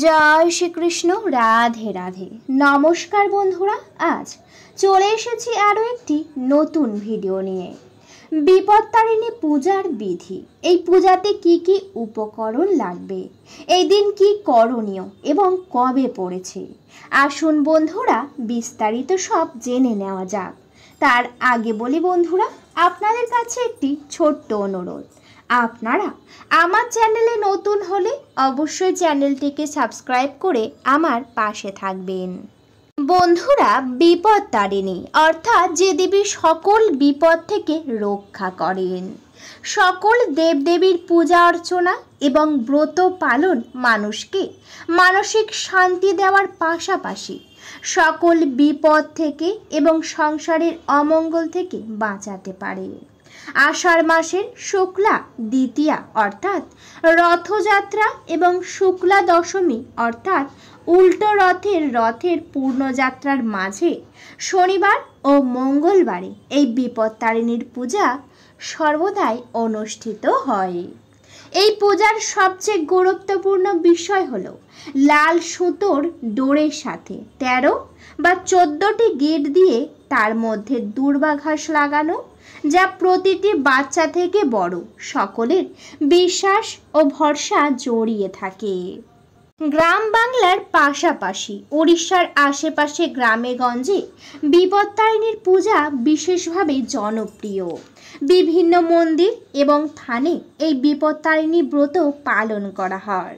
জয় শ্রীকৃষ্ণ। রাধে রাধে। নমস্কার বন্ধুরা, আজ চলে এসেছি আরও একটি নতুন ভিডিও নিয়ে। বিপত্তারিণী পূজার বিধি, এই পূজাতে কি কি উপকরণ লাগবে, এই দিন কি করণীয় এবং কবে পড়েছে, আসুন বন্ধুরা বিস্তারিত সব জেনে নেওয়া যাক। তার আগে বলি বন্ধুরা, আপনাদের কাছে একটি ছোট্ট অনুরোধ, আপনারা আমার চ্যানেলে নতুন হলে অবশ্যই চ্যানেলটিকে সাবস্ক্রাইব করে আমার পাশে থাকবেন। বন্ধুরা, বিপত্তারিণী অর্থাৎ যে দেবী সকল বিপদ থেকে রক্ষা করেন। সকল দেবদেবীর পূজা অর্চনা এবং ব্রত পালন মানুষকে মানসিক শান্তি দেওয়ার পাশাপাশি সকল বিপদ থেকে এবং সংসারের অমঙ্গল থেকে বাঁচাতে পারে। আষাঢ় মাসের শুক্লা দ্বিতীয়া অর্থাৎ রথযাত্রা এবং শুক্লা দশমী অর্থাৎ উল্টো রথের পূর্ণযাত্রার মাঝে শনিবার ও মঙ্গলবারে এই বিপত্তারিণীর পূজা সর্বদাই অনুষ্ঠিত হয়। এই পূজার সবচেয়ে গুরুত্বপূর্ণ বিষয় হলো লাল সুতোর ডোরের সাথে 13 বা 14টি গিট দিয়ে তার মধ্যে দূর্বা ঘাস লাগানো, যা প্রতিটি বাচ্চা থেকে বড় সকলের বিশ্বাস ও ভরসা জড়িয়ে থাকে। গ্রাম বাংলার পাশাপাশি উড়িষ্যার আশেপাশে গ্রামে গঞ্জে বিপত্তারিণীর পূজা বিশেষভাবে জনপ্রিয়। বিভিন্ন মন্দির এবং থানে এই বিপত্তারিণী ব্রত পালন করা হয়,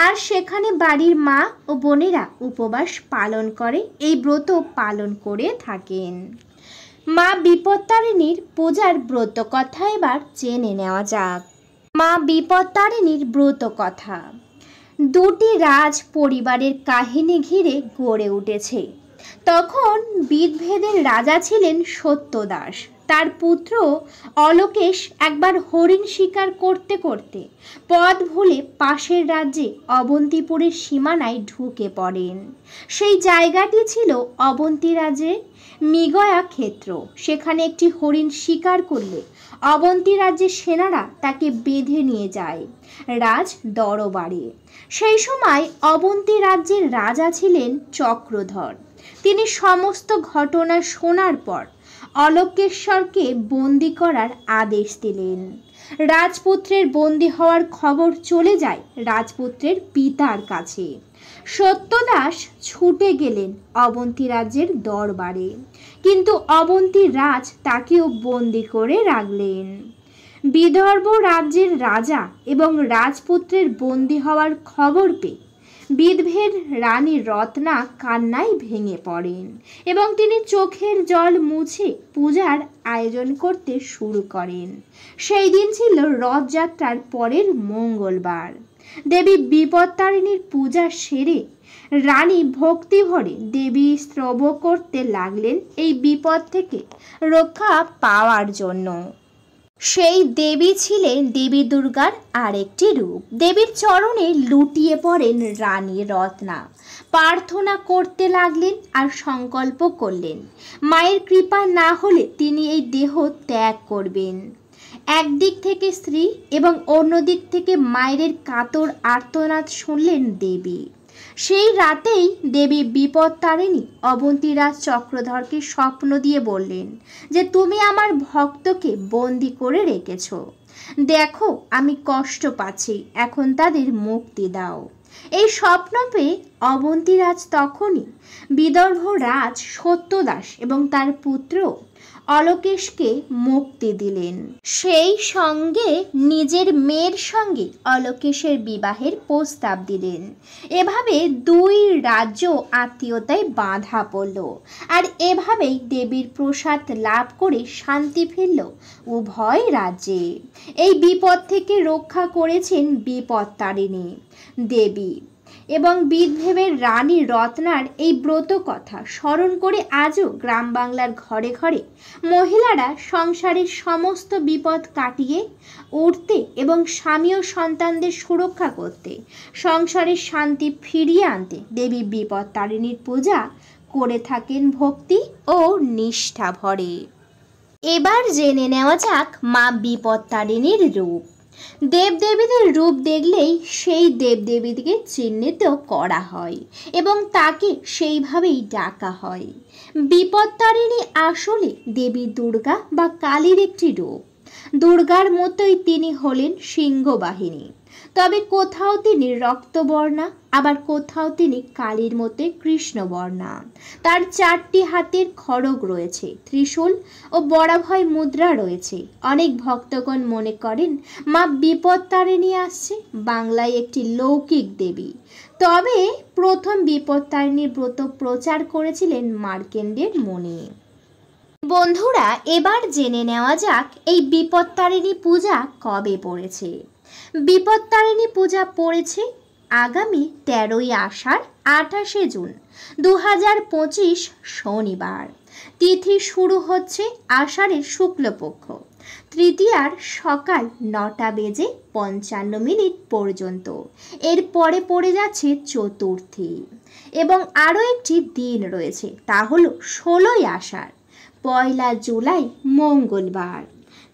আর সেখানে বাড়ির মা ও বোনেরা উপবাস পালন করে এই ব্রত পালন করে থাকেন। মা বিপত্তারিণীর পূজার ব্রত কথা এবার জেনে নেওয়া যাক। মা বিপত্তারিণীর ব্রত কথা দুটি রাজ পরিবারের কাহিনী ঘিরে গড়ে উঠেছে। তখন বিদভেদের রাজা ছিলেন সত্যদাস। তার পুত্র অলোকেশ একবার হরিণ শিকার করতে করতে পথ ভুলে পাশের রাজ্যে অবন্তিপুরের সীমানায় ঢুকে পড়েন। সেই জায়গাটি ছিল অবন্তী রাজ্যের মিগয়া ক্ষেত্র। সেখানে একটি হরিণ শিকার করলে অবন্তী রাজ্যের সেনারা তাকে বেঁধে নিয়ে যায় রাজ দরবারে। সেই সময় অবন্তী রাজ্যের রাজা ছিলেন চক্রধর। তিনি সমস্ত ঘটনা শোনার পর অলোকেশ্বরকে বন্দি করার আদেশ দিলেন। রাজপুত্রের বন্দি হওয়ার খবর চলে যায় রাজপুত্রের পিতার কাছে। সত্যদাস ছুটে গেলেন অবন্তী রাজ্যের দরবারে, কিন্তু অবন্তী রাজ তাকেও বন্দি করে রাখলেন। বিদর্ভ রাজ্যের রাজা এবং রাজপুত্রের বন্দি হওয়ার খবর পেয়ে বিদভের রানী রত্না কান্নায় ভেঙে পড়েন এবং তিনি চোখের জল মুছে পূজার আয়োজন করতে শুরু করেন। সেই দিন ছিল রথযাত্রার পরের মঙ্গলবার। দেবী বিপত্তারিণীর পূজা সেরে রানী ভক্তি ভরে দেবী স্তব করতে লাগলেন এই বিপদ থেকে রক্ষা পাওয়ার জন্য। সেই দেবী ছিলেন দেবী দুর্গার আরেকটি রূপ। দেবীর চরণে লুটিয়ে পড়েন রানী রত্না, প্রার্থনা করতে লাগলেন আর সংকল্প করলেন মায়ের কৃপা না হলে তিনি এই দেহ ত্যাগ করবেন। একদিক থেকে স্ত্রী এবং অন্যদিক থেকে মায়ের কাতর আর্তনাদ শুনলেন দেবী। সেই রাতেই দেবী বিপত্তারিণী অবন্তীরাজ চক্রধরকে স্বপ্ন দিয়ে বললেন যে তুমি আমার ভক্তকে বন্দি করে রেখেছ, দেখো আমি কষ্ট পাচ্ছি, এখন তাদের মুক্তি দাও। এই স্বপ্ন পেয়ে অবন্তীরাজ তখনই বিদর্ভ রাজ সত্যদাস এবং তার পুত্র অলোকেশকে মুক্তি দিলেন। সেই সঙ্গে নিজের মেয়ের সঙ্গে অলোকেশের বিবাহের প্রস্তাব দিলেন। এভাবে দুই রাজ্য আত্মীয়তায় বাঁধা পড়ল, আর এভাবেই দেবীর প্রসাদ লাভ করে শান্তি ফিরল উভয় রাজ্যে। এই বিপদ থেকে রক্ষা করেছেন বিপত্তারিণী দেবী এবং বিদভেবের রানী রত্নার এই ব্রত কথা স্মরণ করে আজও গ্রাম বাংলার ঘরে ঘরে মহিলারা সংসারের সমস্ত বিপদ কাটিয়ে উঠতে এবং স্বামী ও সন্তানদের সুরক্ষা করতে, সংসারের শান্তি ফিরিয়ে আনতে দেবী বিপত্তারিণীর পূজা করে থাকেন ভক্তি ও নিষ্ঠা ভরে। এবার জেনে নেওয়া যাক মা বিপত্তারিণীর রূপ। দেবদেবীদের রূপ দেখলেই সেই দেবদেবীকে চিহ্নিত করা হয় এবং তাকে সেইভাবেই ডাকা হয়। বিপত্তারিণী আসলে দেবী দুর্গা বা কালীর একটি রূপ। দুর্গার মতোই তিনি হলেন সিংহবাহিনী, তবে কোথাও তিনি রক্তবর্ণা, আবার কোথাও তিনি কালীর মতে কৃষ্ণবর্ণা। তার 4টি হাতের খড়গ রয়েছে, ত্রিশূল ও বরাভয় মুদ্রা রয়েছে। অনেক ভক্তগণ মনে করেন মা বিপত্তারিণী আসছে বাংলায় একটি লৌকিক দেবী, তবে প্রথম বিপত্তারিণীর ব্রত প্রচার করেছিলেন মার্কেন্ডের মুনি। বন্ধুরা, এবার জেনে নেওয়া যাক এই বিপত্তারিণী পূজা কবে পড়েছে। বিপত্তারিণী পূজা পড়েছে আগামী 13ই আষাঢ় 28শে জুন 2025 শনিবার। তিথি শুরু হচ্ছে আষাঢ়ের শুক্লপক্ষ, তৃতীয়ার সকাল 9টা বেজে 55 পর্যন্ত। এর পরে পড়ে যাচ্ছে চতুর্থী এবং আরও একটি দিন রয়েছে, তা হলো 16ই আষাঢ় 1 জুলাই মঙ্গলবার।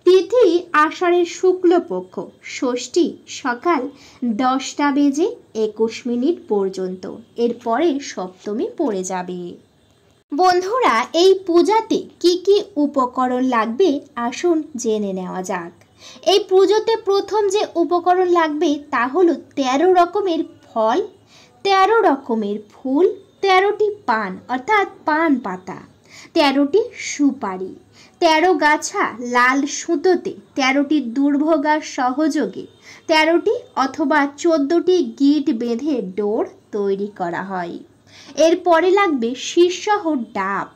তিথি আষাঢ়ের শুক্লপক্ষ, ষষ্ঠী সকাল 10টা বেজে 21 পর্যন্ত। এরপরে সপ্তমী পড়ে যাবে। বন্ধুরা, এই পূজাতে কি কি উপকরণ লাগবে আসুন জেনে নেওয়া যাক। এই পুজোতে প্রথম যে উপকরণ লাগবে তা হলো 13 রকমের ফল, 13 রকমের ফুল, 13টি পান অর্থাৎ পান পাতা, 13টি সুপারি, 13 গাছা লাল সুতোতে 13টি দুর্ভোগার সহযোগে 13টি অথবা 14টি গিট বেঁধে ডোর তৈরি করা হয়। এরপরে লাগবে শীর্ষহ ডাব,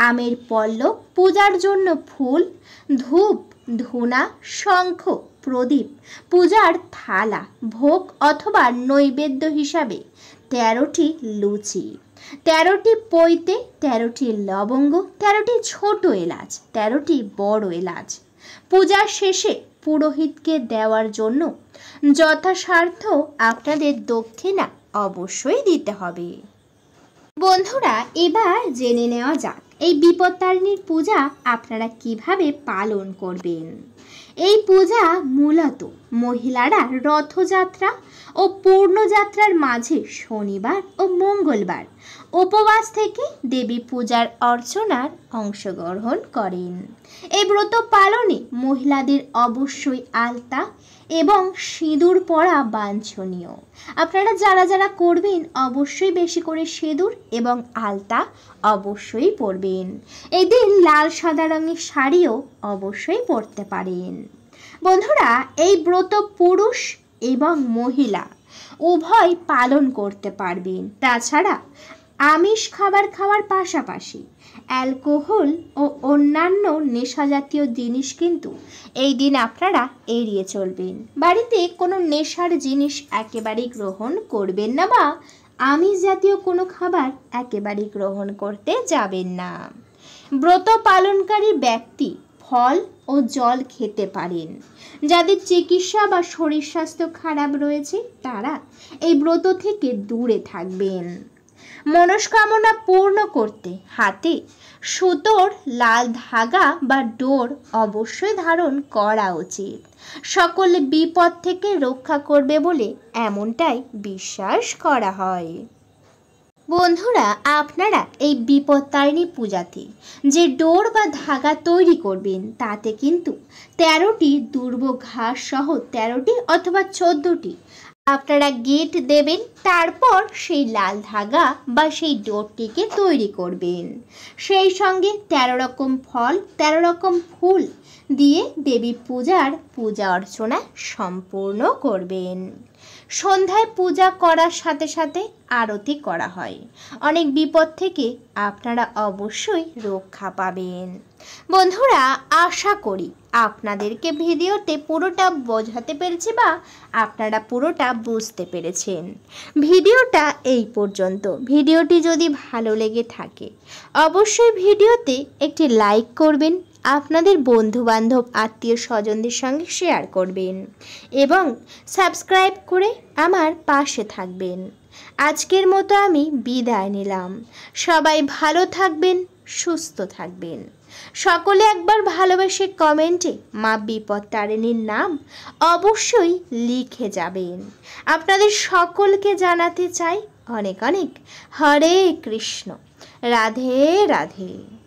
আমের পল্লব, পূজার জন্য ফুল, ধূপ, ধুনা, শঙ্খ, প্রদীপ, পূজার থালা, ভোগ অথবা নৈবেদ্য হিসাবে 13টি লুচি, 13টি পৈতে, 13টি লবঙ্গ, 13টি ছোট এলাচ, 13টি বড় এলাচ। পূজার শেষে পুরোহিতকে দেওয়ার জন্য যথাসাধ্য আপনাদের দক্ষিণা অবশ্যই দিতে হবে। বন্ধুরা, এবার জেনে নেওয়া যাক এই বিপত্তারিণীর পূজা আপনারা কিভাবে পালন করবেন। এই পূজা মূলত মহিলারা রথযাত্রা ও পূর্ণযাত্রার মাঝে শনিবার ও মঙ্গলবার উপবাস থেকে দেবী পূজার অর্চনার অংশগ্রহণ করেন। এই ব্রত পালনে মহিলাদের অবশ্যই আলতা এবং সিঁদুর পরা বাঞ্ছনীয়। আপনারা যারা যারা করবেন অবশ্যই বেশি করে সিঁদুর এবং আলতা অবশ্যই পরবেন। এই দিন লাল সাদা রঙের শাড়িও অবশ্যই পরতে পারেন। বন্ধুরা, এই ব্রত পুরুষ এবং মহিলা উভয় পালন করতে পারবেন। তাছাড়া আমিষ খাবার খাওয়ার পাশাপাশি অ্যালকোহল ও অন্যান্য নেশাজাতীয় জিনিস কিন্তু এই দিন আপনারা এড়িয়ে চলবেন। বাড়িতে কোনো নেশার জিনিস একেবারেই গ্রহণ করবেন না বা আমিষ জাতীয় কোনো খাবার একেবারেই গ্রহণ করতে যাবেন না। ব্রত পালনকারী ব্যক্তি ফল ও জল খেতে পারেন। যাদের চিকিৎসা বা শরীর স্বাস্থ্য খারাপ রয়েছে তারা এই ব্রত থেকে দূরে থাকবেন। মনস্কামনা পূর্ণ করতে হাতে সুতোর লাল ধাগা বা ডোর অবশ্যই ধারণ করা উচিত। সকল বিপদ থেকে রক্ষা করবে বলে এমনটাই বিশ্বাস করা হয়। বন্ধুরা, আপনারা এই বিপত্তারিণী পূজাতে যে ডোর বা ধাগা তৈরি করবেন তাতে কিন্তু 13টি দুর্ব ঘাস সহ 13টি অথবা 14টি আপনারা গিট দেবেন। তারপর সেই লাল ধাগা বা সেই ডোরটিকে তৈরি করবেন। সেই সঙ্গে 13 রকম ফল, 13 রকম ফুল দিয়ে দেবী পূজা অর্চনা সম্পূর্ণ করবেন। সন্ধ্যায় পূজা করার সাথে সাথে আরতি করা হয়। অনেক বিপদ থেকে আপনারা অবশ্যই রক্ষা পাবেন। বন্ধুরা, আশা করি আপনাদেরকে ভিডিওতে পুরোটা বোঝাতে পেরেছি বা আপনারা পুরোটা বুঝতে পেরেছেন। ভিডিওটা এই পর্যন্ত। ভিডিওটি যদি ভালো লেগে থাকে অবশ্যই ভিডিওতে একটি লাইক করবেন, আপনাদের বন্ধুবান্ধব আত্মীয় স্বজনদের সঙ্গে শেয়ার করবেন এবং সাবস্ক্রাইব করে আমার পাশে থাকবেন। আজকের মতো আমি বিদায় নিলাম। সবাই ভালো থাকবেন, সুস্থ থাকবেন। সকলে একবার ভালোবেসে কমেন্টে মা বিপত্তারিণীর নাম অবশ্যই লিখে যাবেন। আপনাদের সকলকে জানাতে চাই অনেক অনেক হরে কৃষ্ণ, রাধে রাধে।